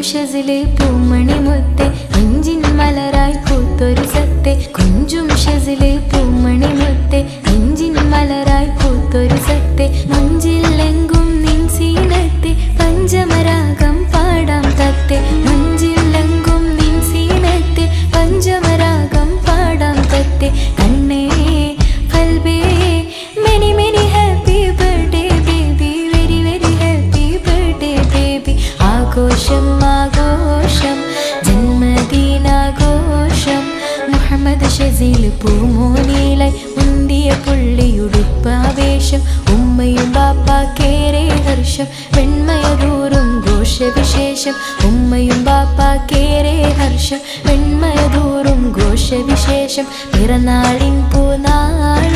ഷസിലെ പൂമണി മുത്തെ നെഞ്ചിൻ മലരായി പൂത്തൊരു സത്തെ കുഞ്ചും ഷസിലെ പൂമണി മുത്തെ നെഞ്ചിൻ മലരായി പൂത്തൊരു സത്തെ മഞ്ചില്ലെങ്കും നിൻ സീനത്തെ പഞ്ചമരാഗം പാടാം തത്തെ മഞ്ചില്ലെങ്കും നിൻ സീനത്തെ പഞ്ചമരാഗം പാടാം തത്തെ കണ്ണേ കൽബേ many many happy birthday baby very very happy birthday baby ആഘോഷം ആഘോഷം ജന്മദിനാഘോഷം മുഹമ്മദ് ഷസീൽ പൂമോനിലായി മുന്തിയ പുള്ളിയുടുപ്പാവേശം ഉമ്മയും ബാപ്പാക്കേറെ ഹർഷം വെണ്മയതൂറും ഘോഷവിശേഷം ഉമ്മയും ബാപ്പാക്കേറെ ഹർഷം വെണ്മയതൂറും ഘോഷവിശേഷം പിറന്നാളിൻ പൂനാള